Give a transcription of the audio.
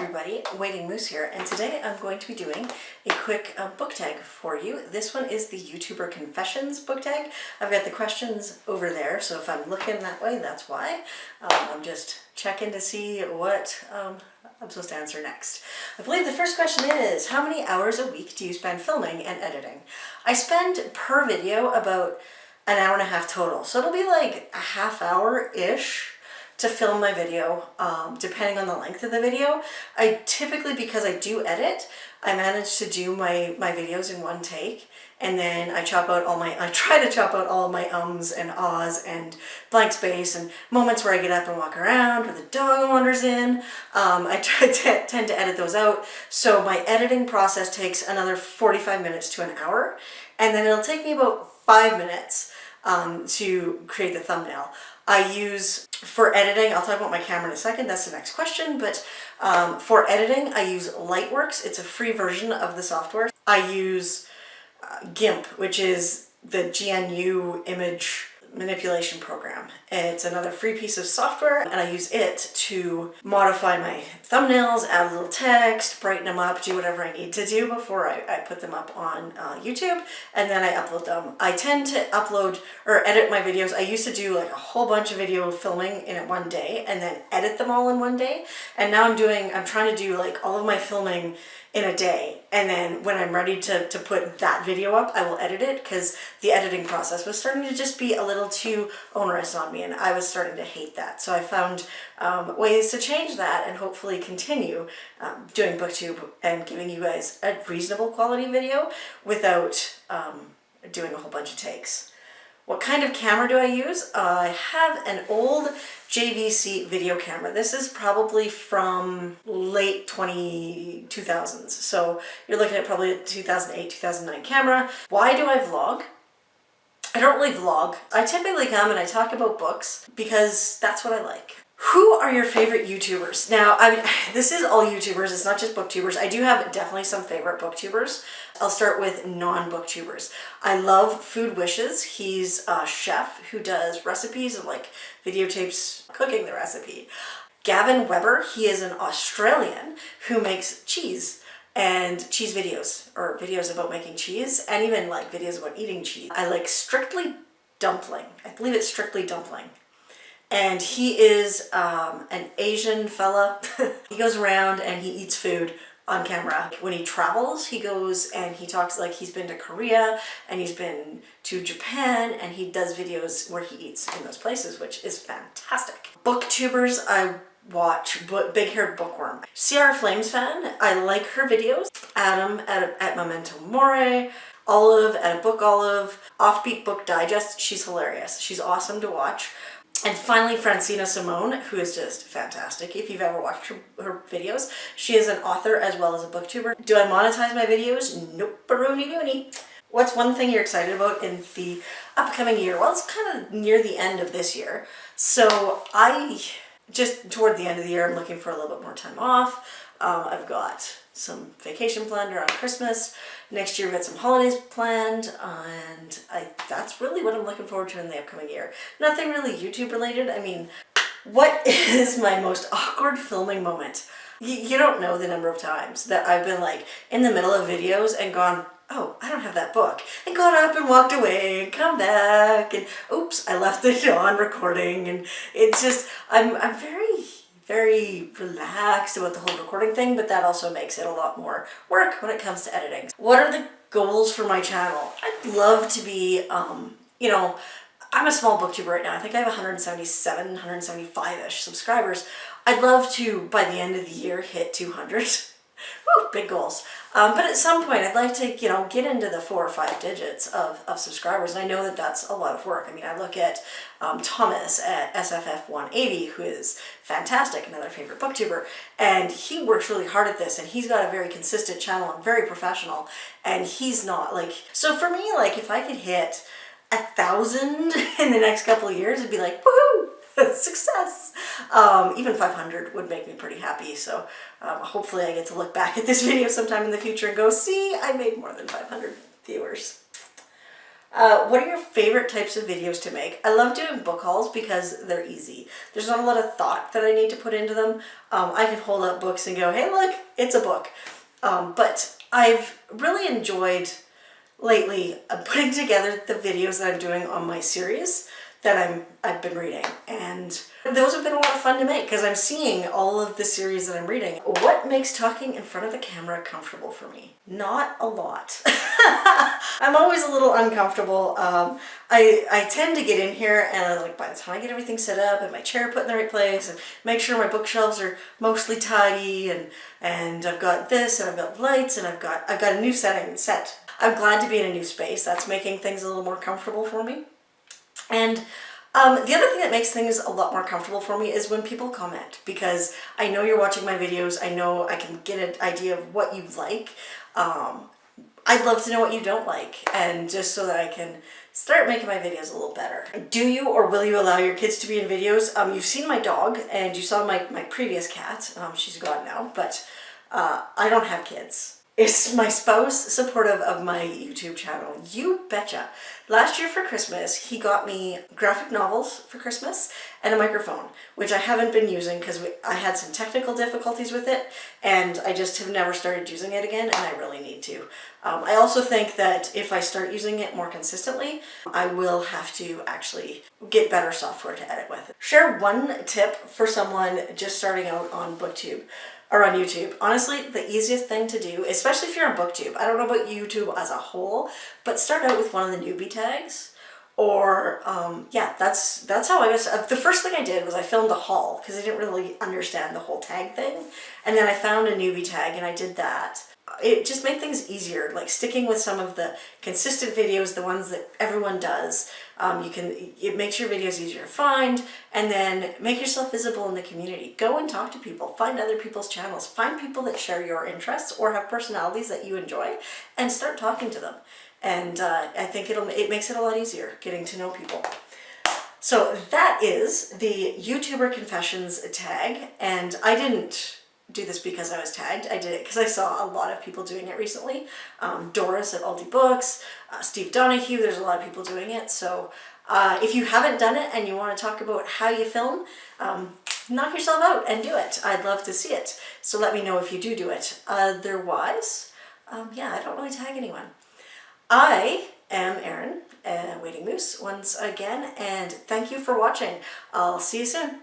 everybody, Waiting Moose here, and today I'm going to be doing a quick book tag for you. This one is the YouTuber Confessions book tag. I've got the questions over there, so if I'm looking that way, that's why. I'm just checking to see what I'm supposed to answer next. I believe the first question is, how many hours a week do you spend filming and editing? I spend per video about an hour and a half total, so it'll be like a half hour-ish to film my video, depending on the length of the video. I typically, because I do edit, I manage to do my videos in one take, and then I try to chop out all of my ums and ahs and blank space and moments where I get up and walk around, where the dog wanders in. I tend to edit those out, so my editing process takes another 45 minutes to an hour, and then it'll take me about 5 minutes to create the thumbnail. I use, for editing, I'll talk about my camera in a second, that's the next question, but for editing I use Lightworks. It's a free version of the software. I use GIMP, which is the GNU image manipulation program. It's another free piece of software, and I use it to modify my thumbnails, add a little text, brighten them up, do whatever I need to do before I put them up on YouTube, and then I upload them. I tend to upload or edit my videos. I used to do like a whole bunch of video filming in one day and then edit them all in one day, and now I'm trying to do like all of my filming in a day, and then when I'm ready to put that video up, I will edit it, because the editing process was starting to just be a little too onerous on me, and I was starting to hate that. So I found ways to change that and hopefully continue doing Booktube and giving you guys a reasonable quality video without doing a whole bunch of takes. What kind of camera do I use? I have an old JVC video camera. This is probably from late 2000s. So you're looking at probably a 2008, 2009 camera. Why do I vlog? I don't really vlog. I typically come and I talk about books because that's what I like. Who are your favorite YouTubers? Now, I mean, this is all YouTubers, it's not just booktubers. I do have definitely some favorite booktubers. I'll start with non-booktubers. I love Food Wishes. He's a chef who does recipes and like videotapes cooking the recipe. Gavin Weber, he is an Australian who makes cheese and cheese videos, or videos about making cheese, and even like videos about eating cheese. I like Strictly Dumpling. I believe it's Strictly Dumpling. And he is an Asian fella. He goes around and he eats food on camera. When he travels, he goes and he talks like he's been to Korea and he's been to Japan, and he does videos where he eats in those places, which is fantastic. Booktubers, I watch Big Haired Bookworm. Ciara Flames fan, I like her videos. Adam at Memento Mori. Olive at A Book Olive. Offbeat Book Digest, she's hilarious. She's awesome to watch. And finally, Francina Simone, who is just fantastic. If you've ever watched her videos, she is an author as well as a booktuber. Do I monetize my videos? Nope, baroni doony. What's one thing you're excited about in the upcoming year? Well, it's kind of near the end of this year. So toward the end of the year, I'm looking for a little bit more time off. I've got some vacation planned around Christmas. Next year we've got some holidays planned, and that's really what I'm looking forward to in the upcoming year. Nothing really YouTube related. I mean, what is my most awkward filming moment? You don't know the number of times that I've been like in the middle of videos and gone, oh, I don't have that book, and gone up and walked away and come back and oops, I left it on recording, and it's just, I'm very relaxed about the whole recording thing, but that also makes it a lot more work when it comes to editing. What are the goals for my channel? I'd love to be, you know, I'm a small booktuber right now. I think I have 177, 175-ish subscribers. I'd love to, by the end of the year, hit 200. Woo, big goals. But at some point, I'd like to, you know, get into the 4 or 5 digits of subscribers, and I know that that's a lot of work. I mean, I look at Thomas at SFF180, who is fantastic, another favorite booktuber, and he works really hard at this, and he's got a very consistent channel and very professional, and he's not like, so for me, like, if I could hit 1,000 in the next couple of years, it'd be like, woohoo! Success! Even 500 would make me pretty happy, so hopefully I get to look back at this video sometime in the future and go, see, I made more than 500 viewers. What are your favorite types of videos to make? I love doing book hauls because they're easy. There's not a lot of thought that I need to put into them. I can hold up books and go, hey look, it's a book. But I've really enjoyed lately putting together the videos that I'm doing on my series that I've been reading, and those have been a lot of fun to make because I'm seeing all of the series that I'm reading. What makes talking in front of the camera comfortable for me? Not a lot. I'm always a little uncomfortable. I tend to get in here and like by the time I get everything set up and my chair put in the right place and make sure my bookshelves are mostly tidy and I've got this and I've got lights and I've got a new setting set. I'm glad to be in a new space. That's making things a little more comfortable for me. And the other thing that makes things a lot more comfortable for me is when people comment, because I know you're watching my videos. I know I can get an idea of what you like. I'd love to know what you don't like, and just so that I can start making my videos a little better. Do you or will you allow your kids to be in videos? You've seen my dog and you saw my previous cat. She's gone now, but I don't have kids. Is my spouse supportive of my YouTube channel? You betcha. Last year for Christmas, he got me graphic novels for Christmas and a microphone, which I haven't been using because I had some technical difficulties with it and I just have never started using it again, and I really need to. I also think that if I start using it more consistently, I will have to actually get better software to edit with. Share one tip for someone just starting out on Booktube. Or on YouTube. Honestly, the easiest thing to do, especially if you're on Booktube, I don't know about YouTube as a whole, but start out with one of the newbie tags. Or, yeah, that's how I guess, the first thing I did was I filmed a haul because I didn't really understand the whole tag thing. And then I found a newbie tag and I did that. It just made things easier, like sticking with some of the consistent videos, the ones that everyone does. It makes your videos easier to find, and then make yourself visible in the community. Go and talk to people, find other people's channels, find people that share your interests or have personalities that you enjoy, and start talking to them. And I think it makes it a lot easier getting to know people. So that is the YouTuber Confessions tag, and I didn't do this because I was tagged. I did it because I saw a lot of people doing it recently. Doris at Aldi Books, Steve Donahue, there's a lot of people doing it. So if you haven't done it and you want to talk about how you film, knock yourself out and do it. I'd love to see it. So let me know if you do it. Otherwise, yeah, I don't really tag anyone. I am Erin, Waiting Moose, once again, and thank you for watching. I'll see you soon.